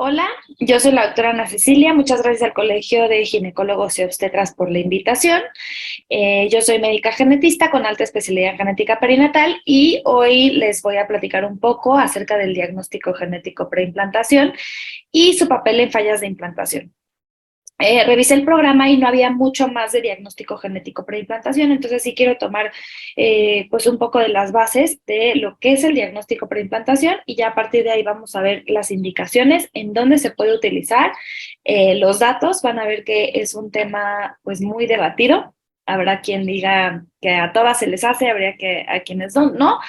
Hola, yo soy la doctora Ana Cecilia. Muchas gracias al Colegio de Ginecólogos y Obstetras por la invitación. Yo soy médica genetista con alta especialidad en genética perinatal y hoy les voy a platicar un poco acerca del diagnóstico genético preimplantación y su papel en fallas de implantación. Revisé el programa y no había mucho más de diagnóstico genético preimplantación, entonces sí quiero tomar pues un poco de las bases de lo que es el diagnóstico preimplantación y ya a partir de ahí vamos a ver las indicaciones, en dónde se puede utilizar, los datos. Van a ver que es un tema pues muy debatido. Habrá quien diga que a todas se les hace, habría que a quienes no.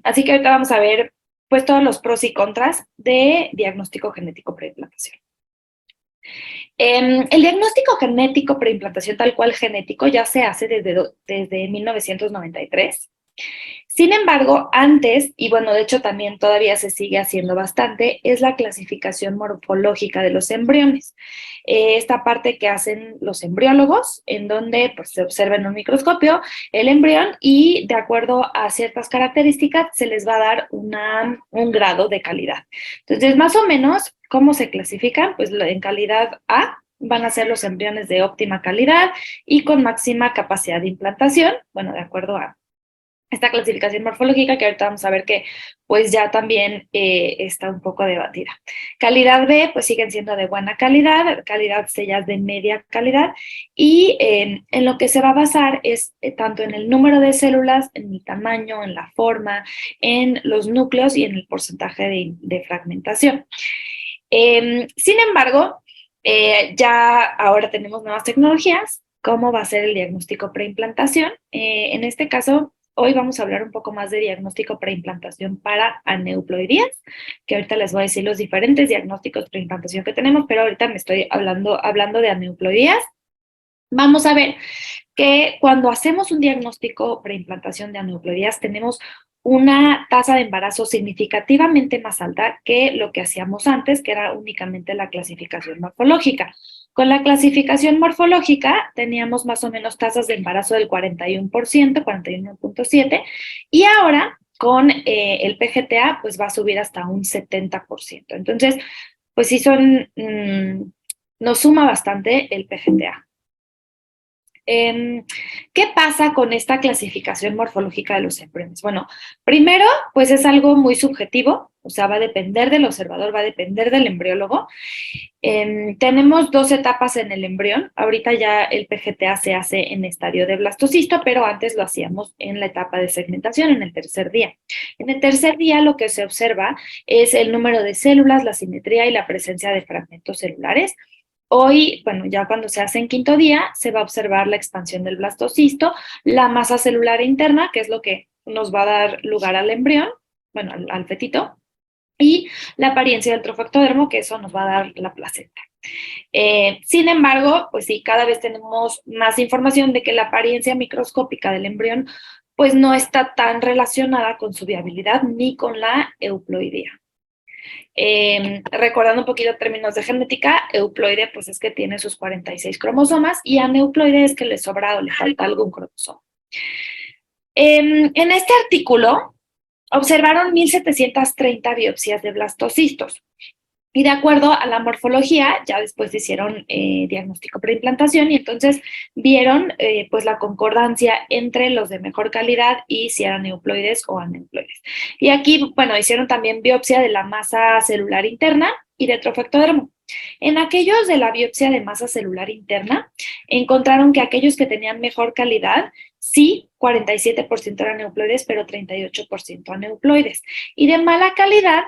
Así que ahorita vamos a ver pues todos los pros y contras de diagnóstico genético preimplantación. El diagnóstico genético preimplantación tal cual genético ya se hace desde 1993. Sin embargo, antes, y bueno, de hecho también todavía se sigue haciendo bastante, es la clasificación morfológica de los embriones. Esta parte que hacen los embriólogos, en donde pues, se observa en un microscopio el embrión y de acuerdo a ciertas características se les va a dar un grado de calidad. Entonces, más o menos, ¿cómo se clasifican? Pues en calidad A van a ser los embriones de óptima calidad y con máxima capacidad de implantación, bueno, de acuerdo a esta clasificación morfológica que ahorita vamos a ver que pues ya también está un poco debatida. Calidad B pues siguen siendo de buena calidad, calidad C ya es de media calidad y en lo que se va a basar es tanto en el número de células, en el tamaño, en la forma, en los núcleos y en el porcentaje de fragmentación. Sin embargo, ya ahora tenemos nuevas tecnologías. ¿Cómo va a ser el diagnóstico preimplantación? En este caso, hoy vamos a hablar un poco más de diagnóstico preimplantación para aneuploidías, que ahorita les voy a decir los diferentes diagnósticos preimplantación que tenemos, pero ahorita me estoy hablando de aneuploidías. Vamos a ver que cuando hacemos un diagnóstico preimplantación de aneuploidías tenemos una tasa de embarazo significativamente más alta que lo que hacíamos antes, que era únicamente la clasificación morfológica. Con la clasificación morfológica teníamos más o menos tasas de embarazo del 41%, 41.7%, y ahora con el PGTA pues va a subir hasta un 70%. Entonces, pues sí nos suma bastante el PGTA. ¿Qué pasa con esta clasificación morfológica de los embriones? Bueno, primero, pues es algo muy subjetivo, o sea, va a depender del observador, va a depender del embriólogo. Tenemos dos etapas en el embrión. Ahorita ya el PGTA se hace en estadio de blastocisto, pero antes lo hacíamos en la etapa de segmentación, en el tercer día. En el tercer día lo que se observa es el número de células, la simetría y la presencia de fragmentos celulares. Hoy, bueno, ya cuando se hace en quinto día, se va a observar la expansión del blastocisto, la masa celular interna, que es lo que nos va a dar lugar al embrión, bueno, al fetito, y la apariencia del trofectodermo, que eso nos va a dar la placenta. Sin embargo, pues sí, cada vez tenemos más información de que la apariencia microscópica del embrión pues no está tan relacionada con su viabilidad ni con la euploidea. Recordando un poquito términos de genética, euploide pues es que tiene sus 46 cromosomas y aneuploide es que le sobra o le falta algún cromosoma. En este artículo observaron 1,730 biopsias de blastocistos. Y de acuerdo a la morfología, ya después hicieron diagnóstico preimplantación y entonces vieron pues la concordancia entre los de mejor calidad y si eran euploides o aneuploides. Y aquí, bueno, hicieron también biopsia de la masa celular interna y de trofectodermo. En aquellos de la biopsia de masa celular interna, encontraron que aquellos que tenían mejor calidad, sí, 47% eran euploides, pero 38% aneuploides. Y de mala calidad,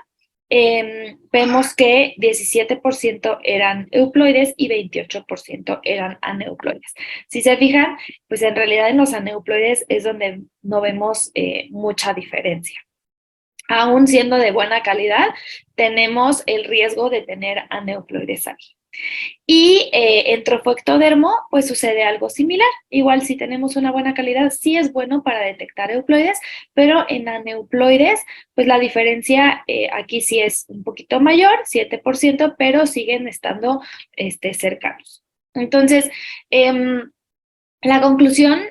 vemos que 17% eran euploides y 28% eran aneuploides. Si se fijan, pues en realidad en los aneuploides es donde no vemos mucha diferencia. Aún siendo de buena calidad, tenemos el riesgo de tener aneuploides ahí. Y en trofectodermo, pues sucede algo similar. Igual si tenemos una buena calidad, sí es bueno para detectar euploides, pero en aneuploides, pues la diferencia aquí sí es un poquito mayor, 7%, pero siguen estando cercanos. Entonces, la conclusión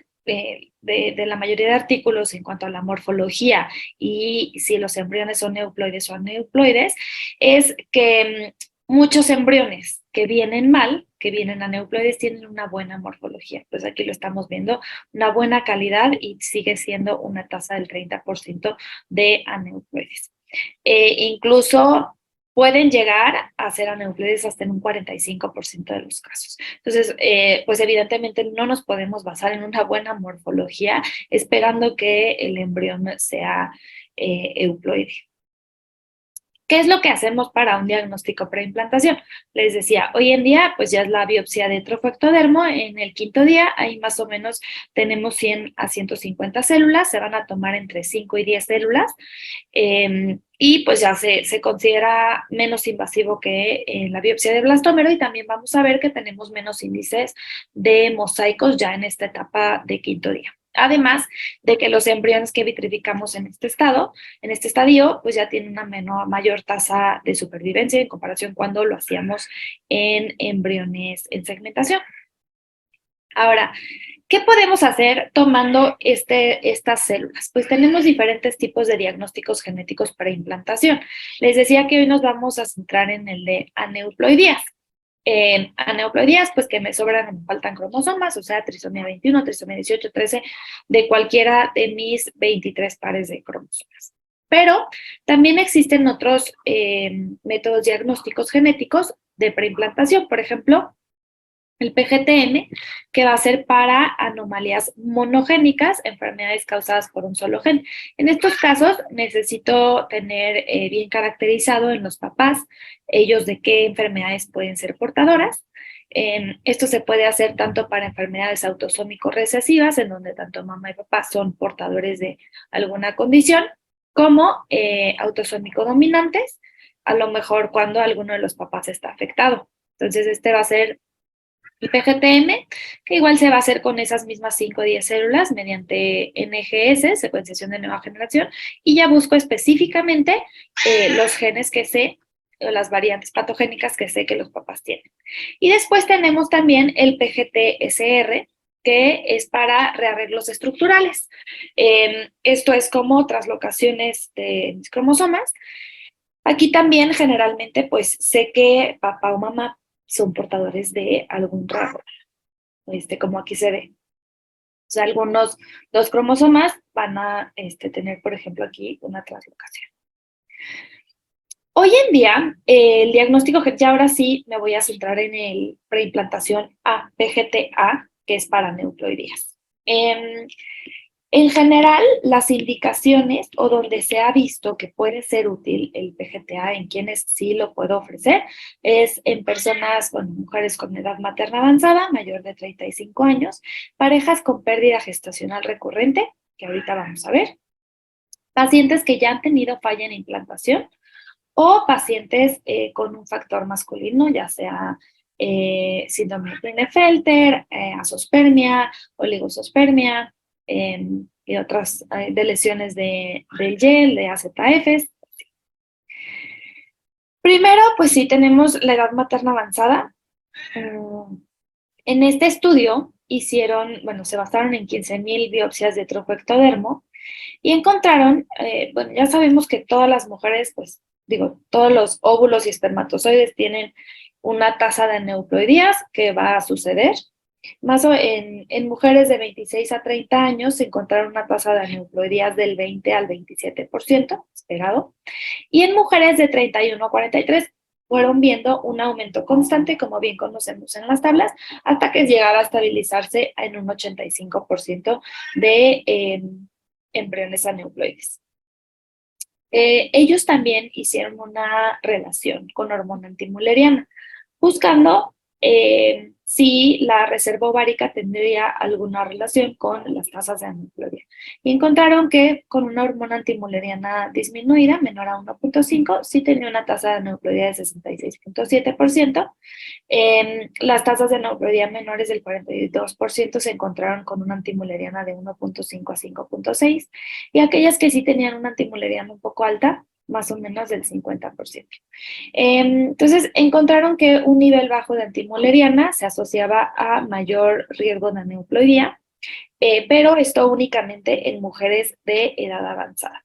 de la mayoría de artículos en cuanto a la morfología y si los embriones son euploides o aneuploides, es que muchos embriones que vienen mal, que vienen aneuploides, tienen una buena morfología. Pues aquí lo estamos viendo, una buena calidad y sigue siendo una tasa del 30% de aneuploides. Incluso pueden llegar a ser aneuploides hasta en un 45% de los casos. Entonces, pues evidentemente no nos podemos basar en una buena morfología esperando que el embrión sea euploide. ¿Qué es lo que hacemos para un diagnóstico preimplantación? Les decía, hoy en día pues ya es la biopsia de trofectodermo en el quinto día, ahí más o menos tenemos 100 a 150 células, se van a tomar entre 5 y 10 células y pues ya se considera menos invasivo que la biopsia de blastómero y también vamos a ver que tenemos menos índices de mosaicos ya en esta etapa de quinto día. Además de que los embriones que vitrificamos en este estadio, pues ya tienen una mayor tasa de supervivencia en comparación cuando lo hacíamos en embriones en segmentación. Ahora, ¿qué podemos hacer tomando estas células? Pues tenemos diferentes tipos de diagnósticos genéticos para implantación. Les decía que hoy nos vamos a centrar en el de aneuploidías. Aneuploidías, pues que me sobran o me faltan cromosomas, o sea, trisomía 21, trisomía 18, 13, de cualquiera de mis 23 pares de cromosomas. Pero también existen otros métodos diagnósticos genéticos de preimplantación, por ejemplo, el PGTM, que va a ser para anomalías monogénicas, enfermedades causadas por un solo gen. En estos casos necesito tener bien caracterizado en los papás ellos de qué enfermedades pueden ser portadoras. Esto se puede hacer tanto para enfermedades autosómico-recesivas, en donde tanto mamá y papá son portadores de alguna condición, como autosómico-dominantes, a lo mejor cuando alguno de los papás está afectado. Entonces, este va a ser el PGTM, que igual se va a hacer con esas mismas 5 o 10 células mediante NGS, secuenciación de nueva generación, y ya busco específicamente los genes que sé, o las variantes patogénicas que sé que los papás tienen. Y después tenemos también el PGT-SR, que es para rearreglos estructurales. Esto es como traslocaciones de mis cromosomas. Aquí también generalmente pues sé que papá o mamá son portadores de algún rasgo, como aquí se ve. O sea, algunos, dos cromosomas van a tener, por ejemplo, aquí una translocación. Hoy en día, el diagnóstico, ya ahora sí me voy a centrar en el preimplantación A, PGT-A, que es para aneuploidías. En general, las indicaciones o donde se ha visto que puede ser útil el PGTA en quienes sí lo puedo ofrecer es en personas, bueno, mujeres con edad materna avanzada, mayor de 35 años, parejas con pérdida gestacional recurrente, que ahorita vamos a ver, pacientes que ya han tenido falla en implantación o pacientes con un factor masculino, ya sea síndrome de Klinefelter, azospermia, oligosospermia, y otras de lesiones del gel, de AZFs. Primero, pues sí, tenemos la edad materna avanzada. En este estudio se basaron en 15,000 biopsias de trofectodermo y encontraron, bueno, ya sabemos que todas las mujeres, pues, todos los óvulos y espermatozoides tienen una tasa de aneuploidías que va a suceder. En mujeres de 26 a 30 años se encontraron una tasa de aneuploidías del 20 al 27%, esperado, y en mujeres de 31 a 43 fueron viendo un aumento constante, como bien conocemos en las tablas, hasta que llegaba a estabilizarse en un 85% de embriones aneuploides. Ellos también hicieron una relación con hormona antimuleriana, buscando si la reserva ovárica tendría alguna relación con las tasas de aneuploidia. Y encontraron que con una hormona antimuleriana disminuida, menor a 1.5, sí tenía una tasa de aneuploidia de 66.7%. Las tasas de aneuploidia menores del 42% se encontraron con una antimuleriana de 1.5 a 5.6, y aquellas que sí tenían una antimuleriana un poco alta, más o menos del 50%. Entonces, encontraron que un nivel bajo de antimuleriana se asociaba a mayor riesgo de aneuploidía, pero esto únicamente en mujeres de edad avanzada.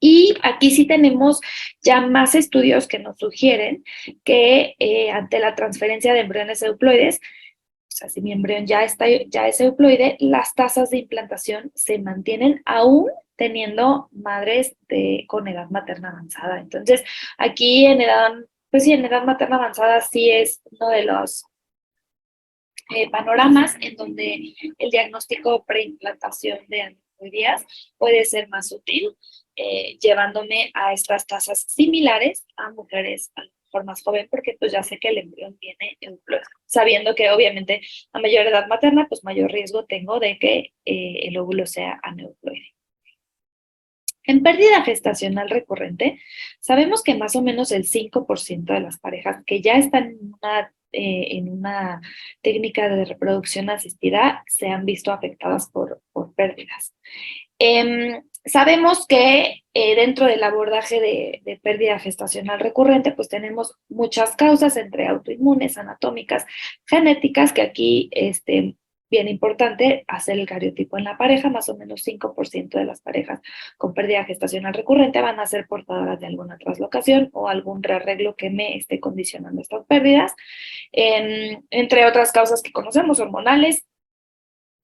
Y aquí sí tenemos ya más estudios que nos sugieren que ante la transferencia de embriones euploides, o sea, si mi embrión ya es euploide, las tasas de implantación se mantienen aún teniendo madres con edad materna avanzada. Entonces, aquí pues sí, en edad materna avanzada sí es uno de los panoramas en donde el diagnóstico preimplantación de aneuploidías puede ser más útil, llevándome a estas tasas similares a mujeres a lo mejor más joven, porque pues ya sé que el embrión viene euploide, sabiendo que obviamente a mayor edad materna, pues mayor riesgo tengo de que el óvulo sea aneuploide. En pérdida gestacional recurrente, sabemos que más o menos el 5% de las parejas que ya están en una técnica de reproducción asistida se han visto afectadas por pérdidas. Sabemos que dentro del abordaje de pérdida gestacional recurrente, pues tenemos muchas causas entre autoinmunes, anatómicas, genéticas, que aquí bien importante hacer el cariotipo en la pareja. Más o menos 5% de las parejas con pérdida gestacional recurrente van a ser portadoras de alguna traslocación o algún rearreglo que me esté condicionando estas pérdidas, entre otras causas que conocemos, hormonales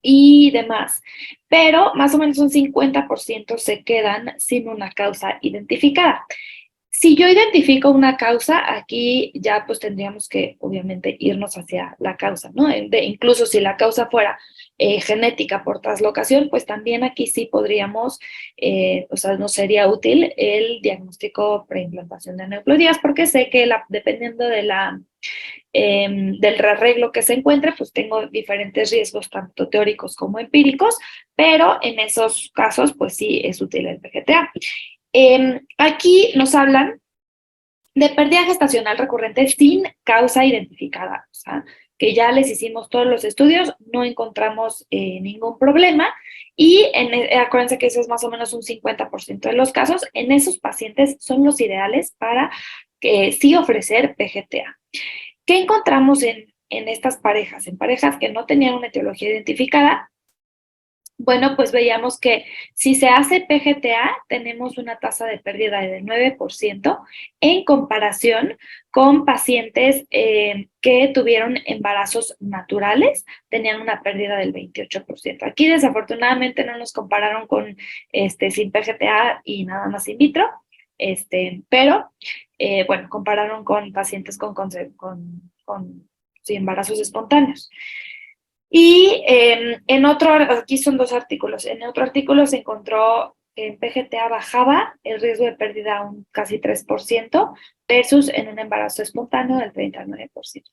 y demás. Pero más o menos un 50% se quedan sin una causa identificada. Si yo identifico una causa, aquí ya pues tendríamos que obviamente irnos hacia la causa, ¿no? Incluso si la causa fuera genética por traslocación, pues también aquí sí podríamos, o sea, no sería útil el diagnóstico preimplantación de aneuploidías, porque sé que dependiendo del rearreglo que se encuentre, pues tengo diferentes riesgos, tanto teóricos como empíricos, pero en esos casos, pues sí es útil el PGTA. Aquí nos hablan de pérdida gestacional recurrente sin causa identificada, o sea, que ya les hicimos todos los estudios, no encontramos ningún problema y acuérdense que eso es más o menos un 50% de los casos. En esos pacientes son los ideales para sí ofrecer PGTA. ¿Qué encontramos en estas parejas? En parejas que no tenían una etiología identificada, bueno, pues veíamos que si se hace PGTA, tenemos una tasa de pérdida del 9% en comparación con pacientes que tuvieron embarazos naturales, tenían una pérdida del 28%. Aquí desafortunadamente no nos compararon con sin PGTA y nada más in vitro, pero bueno, compararon con pacientes con sí, embarazos espontáneos. Y aquí son dos artículos. En otro artículo se encontró que en PGTA bajaba el riesgo de pérdida un casi 3% versus en un embarazo espontáneo del 39%.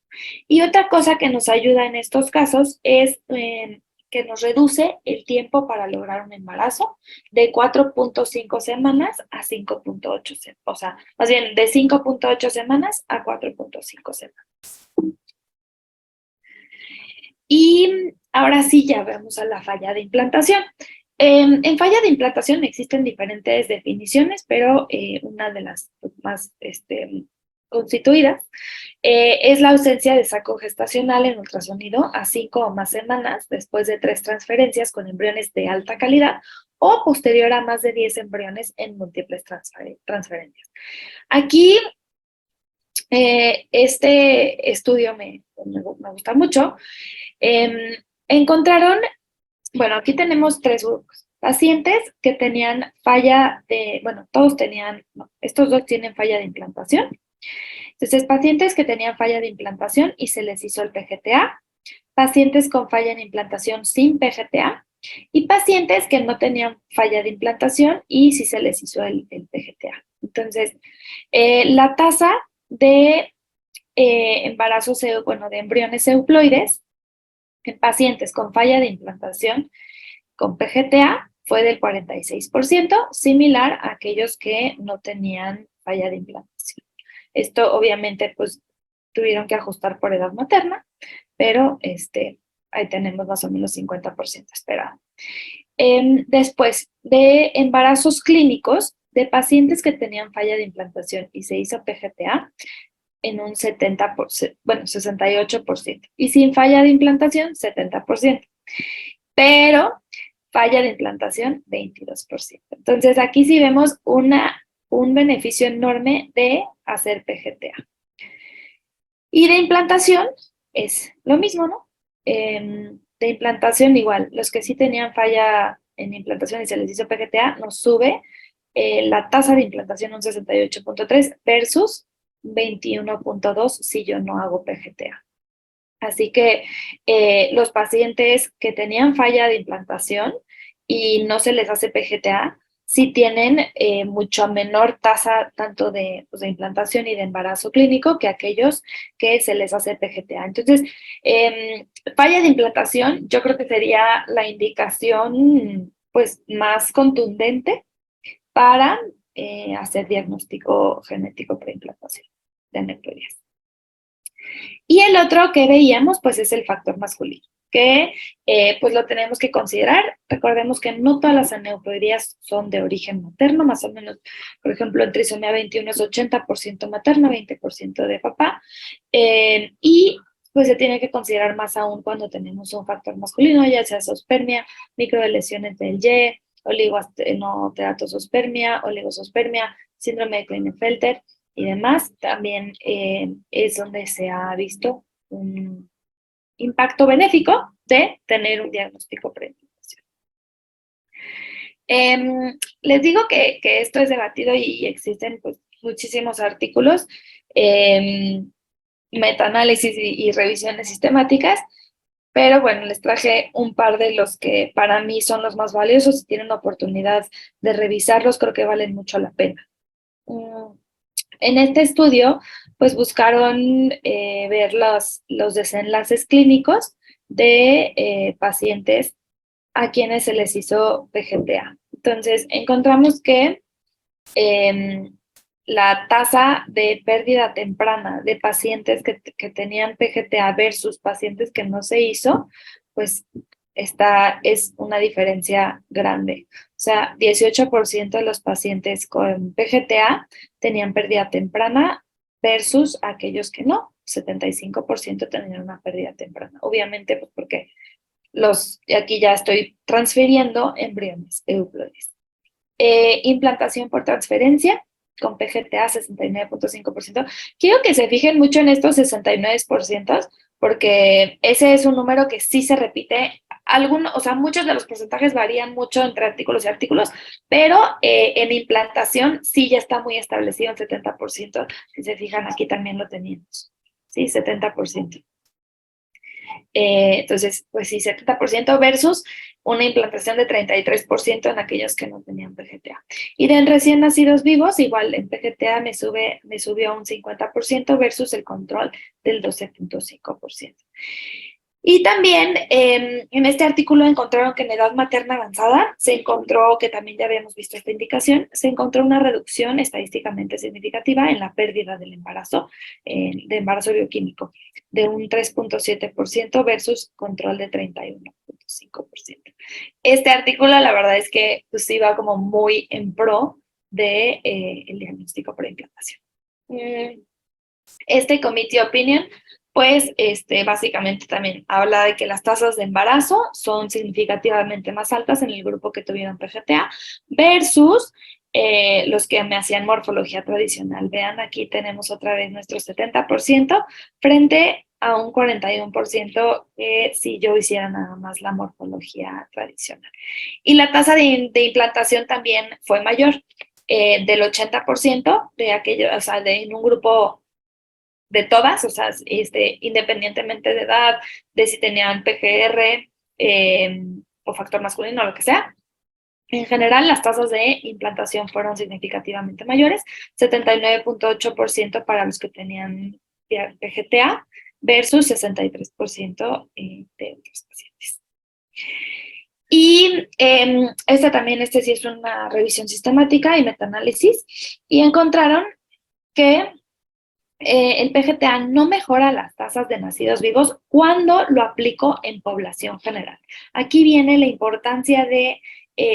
Y otra cosa que nos ayuda en estos casos es que nos reduce el tiempo para lograr un embarazo de 4.5 semanas a 5.8 semanas. O sea, más bien de 5.8 semanas a 4.5 semanas. Y ahora sí ya vamos a la falla de implantación. En falla de implantación existen diferentes definiciones, pero una de las más constituidas es la ausencia de saco gestacional en ultrasonido a 5 o más semanas después de 3 transferencias con embriones de alta calidad o posterior a más de 10 embriones en múltiples transferencias. Aquí este estudio me gusta mucho. Encontraron, bueno, aquí tenemos 3 grupos. Pacientes que tenían bueno, todos tenían, no, estos 2 tienen falla de implantación. Entonces, pacientes que tenían falla de implantación y se les hizo el PGTA, pacientes con falla de implantación sin PGTA y pacientes que no tenían falla de implantación y sí se les hizo el PGTA. Entonces, la tasa de embarazos, bueno, de embriones euploides en pacientes con falla de implantación con PGTA fue del 46%, similar a aquellos que no tenían falla de implantación. Esto obviamente pues tuvieron que ajustar por edad materna, pero ahí tenemos más o menos 50% esperado. Después de embarazos clínicos de pacientes que tenían falla de implantación y se hizo PGTA, en un 70%, bueno, 68%. Y sin falla de implantación, 70%. pero falla de implantación 22%. Entonces aquí sí vemos un beneficio enorme de hacer PGTA. Y de implantación es lo mismo, ¿no? De implantación igual, los que sí tenían falla en implantación y se les hizo PGTA, nos sube la tasa de implantación un 68.3 versus 21.2 si yo no hago PGTA. Así que los pacientes que tenían falla de implantación y no se les hace PGTA, sí tienen mucho menor tasa tanto pues, de implantación y de embarazo clínico que aquellos que se les hace PGTA. Entonces, falla de implantación yo creo que sería la indicación pues, más contundente para hacer diagnóstico genético preimplantación de aneuploidías. Y el otro que veíamos, pues es el factor masculino, que pues lo tenemos que considerar. Recordemos que no todas las aneuploidías son de origen materno, más o menos, por ejemplo, en trisomía 21 es 80% materno, 20% de papá, y pues se tiene que considerar más aún cuando tenemos un factor masculino, ya sea zoospermia, microlesiones del Y, oligosteatozoospermia, oligosospermia, síndrome de Klinefelter, y demás, también es donde se ha visto un impacto benéfico de tener un diagnóstico preimplantación. Les digo que esto es debatido y existen pues, muchísimos artículos, metaanálisis y revisiones sistemáticas, pero bueno, les traje un par de los que para mí son los más valiosos. Si tienen la oportunidad de revisarlos, creo que valen mucho la pena. En este estudio, pues buscaron ver los desenlaces clínicos de pacientes a quienes se les hizo PGTA. Entonces, encontramos que la tasa de pérdida temprana de pacientes que tenían PGTA versus pacientes que no se hizo, pues es una diferencia grande. O sea, 18% de los pacientes con PGTA tenían pérdida temprana versus aquellos que no. 75% tenían una pérdida temprana. Obviamente, pues porque aquí ya estoy transfiriendo embriones euploides. Implantación por transferencia con PGTA 69.5%. Quiero que se fijen mucho en estos 69%, porque ese es un número que sí se repite. O sea, muchos de los porcentajes varían mucho entre artículos y artículos, pero en implantación sí ya está muy establecido el 70%. Si se fijan, aquí también lo teníamos. Sí, 70%. Entonces, pues sí, 70% versus una implantación de 33% en aquellos que no tenían PGTA. Y de recién nacidos vivos, igual en PGTA me subió a un 50% versus el control del 12.5%. Y también en este artículo encontraron que en edad materna avanzada se encontró, que también ya habíamos visto esta indicación, se encontró una reducción estadísticamente significativa en la pérdida del embarazo, de embarazo bioquímico, de un 3.7% versus control de 31.5%. Este artículo, la verdad es que pues, iba como muy en pro de el diagnóstico preimplantación. Este committee opinion, pues, básicamente también habla de que las tasas de embarazo son significativamente más altas en el grupo que tuvieron PGTA versus los que me hacían morfología tradicional. Vean, aquí tenemos otra vez nuestro 70% frente a un 41% si yo hiciera nada más la morfología tradicional. Y la tasa de implantación también fue mayor, del 80% de aquellos, o sea, en un grupo de todas, o sea, independientemente de edad, de si tenían PGR o factor masculino o lo que sea. En general, las tasas de implantación fueron significativamente mayores, 79.8% para los que tenían PGTA versus 63% de otros pacientes. Y este sí es una revisión sistemática y metaanálisis, y encontraron que el PGTA no mejora las tasas de nacidos vivos cuando lo aplico en población general. Aquí viene la importancia de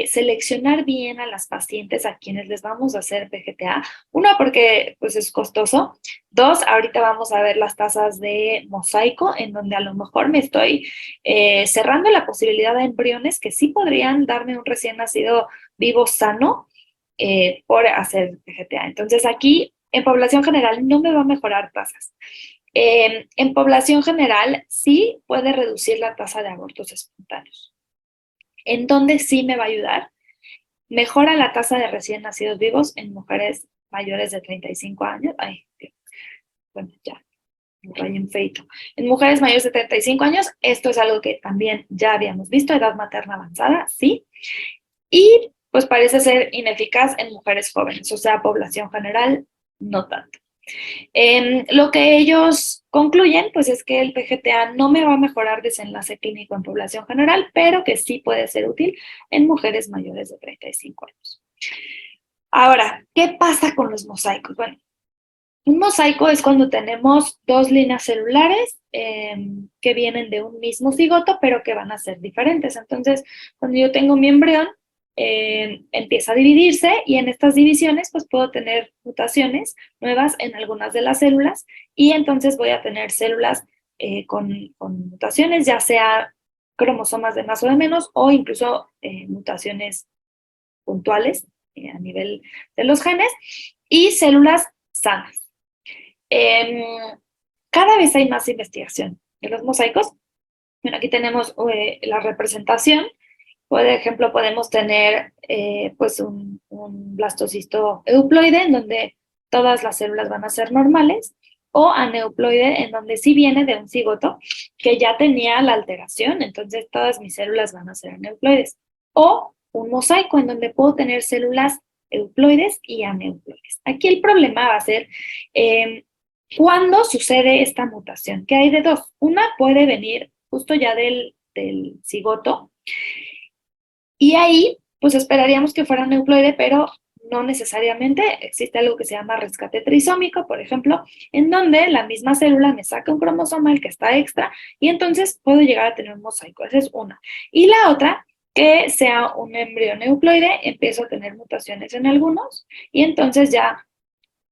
seleccionar bien a las pacientes a quienes les vamos a hacer PGTA. Uno, porque pues es costoso. Dos, ahorita vamos a ver las tasas de mosaico, en donde a lo mejor me estoy cerrando la posibilidad de embriones que sí podrían darme un recién nacido vivo sano por hacer PGTA. Entonces aquí, en población general, no me va a mejorar tasas. En población general, sí puede reducir la tasa de abortos espontáneos. ¿En dónde sí me va a ayudar? Mejora la tasa de recién nacidos vivos en mujeres mayores de 35 años. Ay, bueno, ya, un rayo feito. En mujeres mayores de 35 años, esto es algo que también ya habíamos visto, edad materna avanzada, sí. Y pues parece ser ineficaz en mujeres jóvenes, o sea, población general, no tanto. Lo que ellos concluyen, pues es que el PGTA no me va a mejorar desenlace clínico en población general, pero que sí puede ser útil en mujeres mayores de 35 años. Ahora, ¿qué pasa con los mosaicos? Bueno, un mosaico es cuando tenemos dos líneas celulares que vienen de un mismo cigoto, pero que van a ser diferentes. Entonces, cuando yo tengo mi embrión, empieza a dividirse y en estas divisiones pues puedo tener mutaciones nuevas en algunas de las células y entonces voy a tener células con mutaciones, ya sea cromosomas de más o de menos o incluso mutaciones puntuales a nivel de los genes y células sanas. Cada vez hay más investigación de los mosaicos. Bueno, aquí tenemos la representación. Por ejemplo, podemos tener pues un blastocisto euploide en donde todas las células van a ser normales o aneuploide en donde sí viene de un cigoto que ya tenía la alteración, entonces todas mis células van a ser aneuploides. O un mosaico en donde puedo tener células euploides y aneuploides. Aquí el problema va a ser cuándo sucede esta mutación, que hay de dos. Una puede venir justo ya del cigoto y ahí, pues esperaríamos que fuera neuploide, pero no necesariamente. Existe algo que se llama rescate trisómico, por ejemplo, en donde la misma célula me saca un cromosoma, el que está extra, y entonces puedo llegar a tener un mosaico. Esa es una. Y la otra, que sea un embrión euploide, empiezo a tener mutaciones en algunos, y entonces ya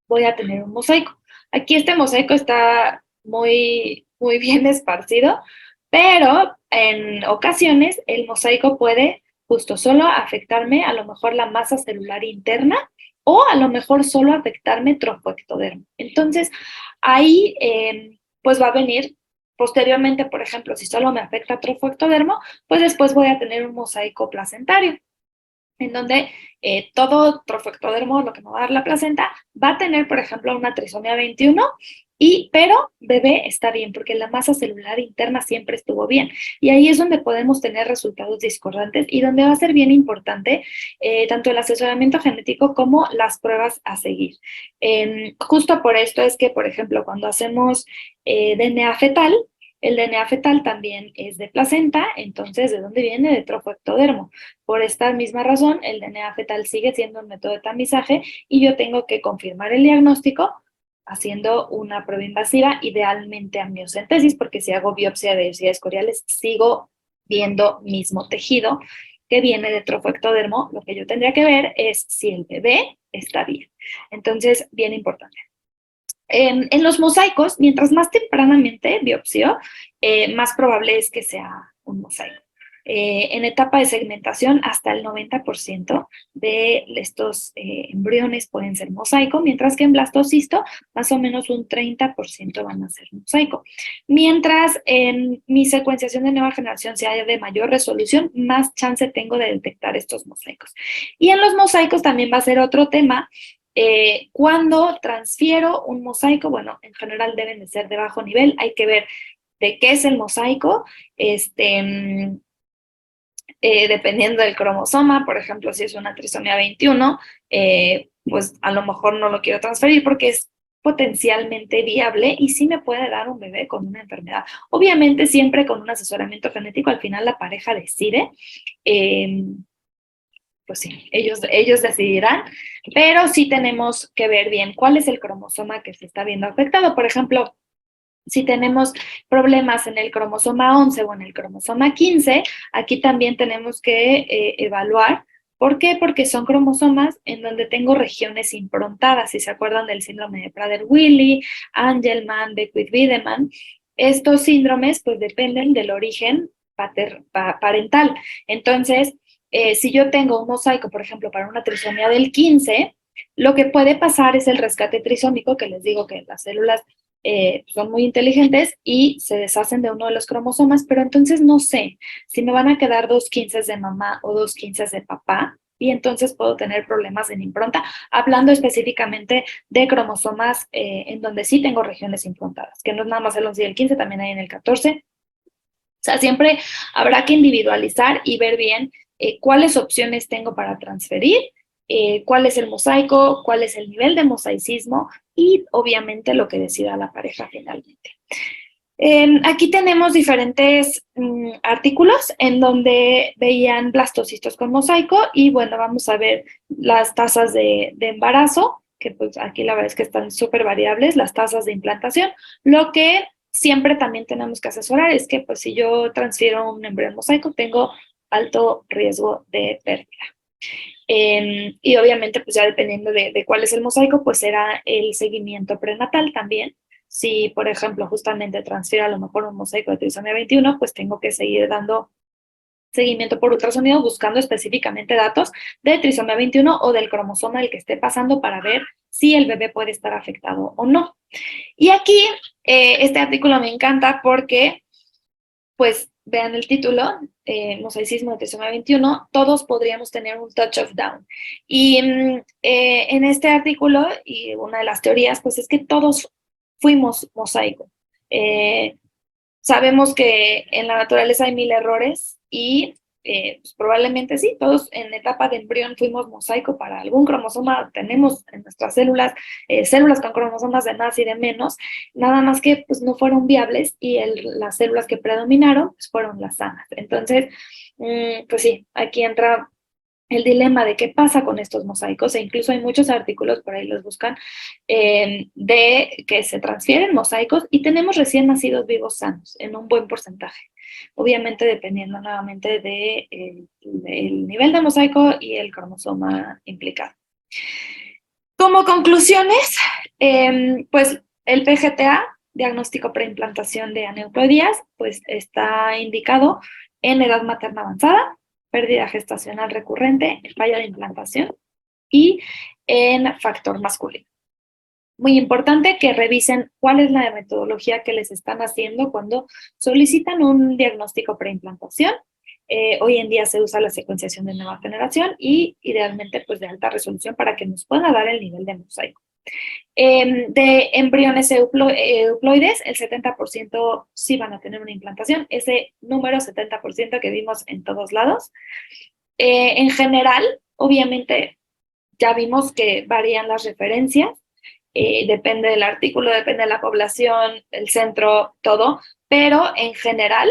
voy a tener un mosaico. Aquí este mosaico está muy bien esparcido, pero en ocasiones el mosaico puede justo solo afectarme a lo mejor la masa celular interna o a lo mejor solo afectarme trofoectodermo. Entonces, ahí pues va a venir posteriormente, por ejemplo, si solo me afecta trofoectodermo, pues después voy a tener un mosaico placentario en donde todo trofoectodermo, lo que me va a dar la placenta, va a tener, por ejemplo, una trisomía 21, pero bebé está bien, porque la masa celular interna siempre estuvo bien. Y ahí es donde podemos tener resultados discordantes y donde va a ser bien importante tanto el asesoramiento genético como las pruebas a seguir. Justo por esto es que, por ejemplo, cuando hacemos DNA fetal, el DNA fetal también es de placenta, entonces, ¿de dónde viene? De trofoectodermo. Por esta misma razón, el DNA fetal sigue siendo un método de tamizaje y yo tengo que confirmar el diagnóstico haciendo una prueba invasiva, idealmente amniocentesis, porque si hago biopsia de velocidades coriales, sigo viendo mismo tejido que viene de trofoectodermo. Lo que yo tendría que ver es si el bebé está bien. Entonces, bien importante. En los mosaicos, mientras más tempranamente biopsio, más probable es que sea un mosaico. En etapa de segmentación, hasta el 90% de estos embriones pueden ser mosaico, mientras que en blastocisto, más o menos un 30% van a ser mosaico. Mientras en mi secuenciación de nueva generación sea de mayor resolución, más chance tengo de detectar estos mosaicos. Y en los mosaicos también va a ser otro tema. Cuando transfiero un mosaico, bueno, en general deben de ser de bajo nivel, hay que ver de qué es el mosaico, dependiendo del cromosoma, por ejemplo, si es una trisomía 21, pues a lo mejor no lo quiero transferir porque es potencialmente viable y sí me puede dar un bebé con una enfermedad. Obviamente siempre con un asesoramiento genético, al final la pareja decide, pues sí, ellos decidirán, pero sí tenemos que ver bien cuál es el cromosoma que se está viendo afectado. Por ejemplo, Si tenemos problemas en el cromosoma 11 o en el cromosoma 15, aquí también tenemos que evaluar. ¿Por qué? Porque son cromosomas en donde tengo regiones improntadas. Si se acuerdan del síndrome de Prader-Willi, Angelman, Beckwith-Wiedemann, estos síndromes pues dependen del origen parental. Entonces, si yo tengo un mosaico, por ejemplo, para una trisomía del 15, lo que puede pasar es el rescate trisómico, que les digo que las células son muy inteligentes y se deshacen de uno de los cromosomas, pero entonces no sé si me van a quedar 2/15 de mamá o 2/15 de papá, y entonces puedo tener problemas en impronta, hablando específicamente de cromosomas en donde sí tengo regiones improntadas, que no es nada más el 11 y el 15, también hay en el 14. O sea, siempre habrá que individualizar y ver bien cuáles opciones tengo para transferir, cuál es el mosaico, cuál es el nivel de mosaicismo y obviamente lo que decida la pareja finalmente. Aquí tenemos diferentes artículos en donde veían blastocistos con mosaico y bueno, vamos a ver las tasas de embarazo, que pues aquí la verdad es que están súper variables, las tasas de implantación. Lo que siempre también tenemos que asesorar es que pues si yo transfiero un embrión mosaico tengo alto riesgo de pérdida. Y obviamente pues ya dependiendo de cuál es el mosaico pues será el seguimiento prenatal también. Si, por ejemplo, justamente transfiero a lo mejor un mosaico de trisomía 21, pues tengo que seguir dando seguimiento por ultrasonido buscando específicamente datos de trisomía 21 o del cromosoma el que esté pasando para ver si el bebé puede estar afectado o no. Y aquí este artículo me encanta porque, pues, vean el título, mosaicismo de trisomía 21, todos podríamos tener un touch of Down. Y en este artículo, y una de las teorías, pues es que todos fuimos mosaico. Sabemos que en la naturaleza hay 1000 errores y pues probablemente sí, todos en etapa de embrión fuimos mosaico para algún cromosoma, tenemos en nuestras células, células con cromosomas de más y de menos, nada más que pues no fueron viables y las células que predominaron pues, fueron las sanas. Entonces, pues sí, aquí entra el dilema de qué pasa con estos mosaicos, e incluso hay muchos artículos, por ahí los buscan, de que se transfieren mosaicos y tenemos recién nacidos vivos sanos en un buen porcentaje. Obviamente dependiendo nuevamente del nivel de mosaico y el cromosoma implicado. Como conclusiones, pues el PGTA, diagnóstico preimplantación de aneuploidías, pues está indicado en edad materna avanzada, pérdida gestacional recurrente, falla de implantación y en factor masculino. Muy importante que revisen cuál es la metodología que les están haciendo cuando solicitan un diagnóstico preimplantación. Hoy en día se usa la secuenciación de nueva generación y idealmente pues de alta resolución para que nos pueda dar el nivel de mosaico. De embriones euploides, el 70% sí van a tener una implantación, ese número 70% que vimos en todos lados. En general, obviamente, ya vimos que varían las referencias, depende del artículo, depende de la población, el centro, todo, pero en general,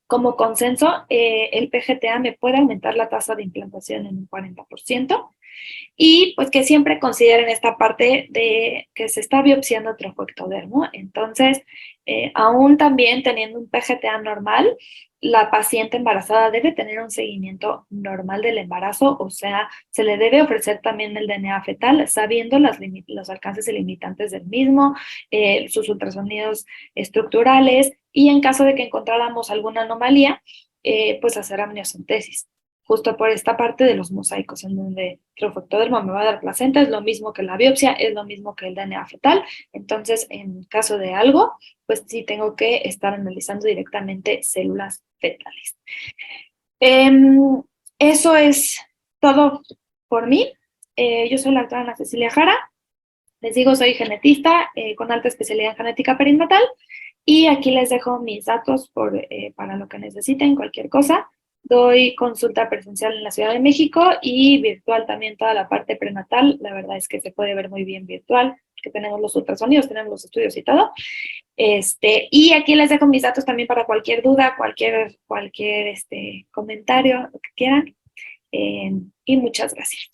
como consenso, el PGTA me puede aumentar la tasa de implantación en un 40%. Y pues que siempre consideren esta parte de que se está biopsiando trofoectodermo. Entonces, aún también teniendo un PGTA normal, la paciente embarazada debe tener un seguimiento normal del embarazo, o sea, se le debe ofrecer también el DNA fetal, sabiendo los alcances y limitantes del mismo, sus ultrasonidos estructurales, y en caso de que encontráramos alguna anomalía, pues hacer amniocentesis justo por esta parte de los mosaicos, en donde trofoectodermo me va a dar placenta, es lo mismo que la biopsia, es lo mismo que el DNA fetal. Entonces, en caso de algo, pues sí tengo que estar analizando directamente células fetales. Eso es todo por mí. Yo soy la doctora Ana Cecilia Jara. Les digo, soy genetista con alta especialidad en genética perinatal. Y aquí les dejo mis datos para lo que necesiten, cualquier cosa. Doy consulta presencial en la Ciudad de México y virtual también toda la parte prenatal. La verdad es que se puede ver muy bien virtual, que tenemos los ultrasonidos, tenemos los estudios y todo. Y aquí les dejo mis datos también para cualquier duda, cualquier comentario, lo que quieran. Y muchas gracias.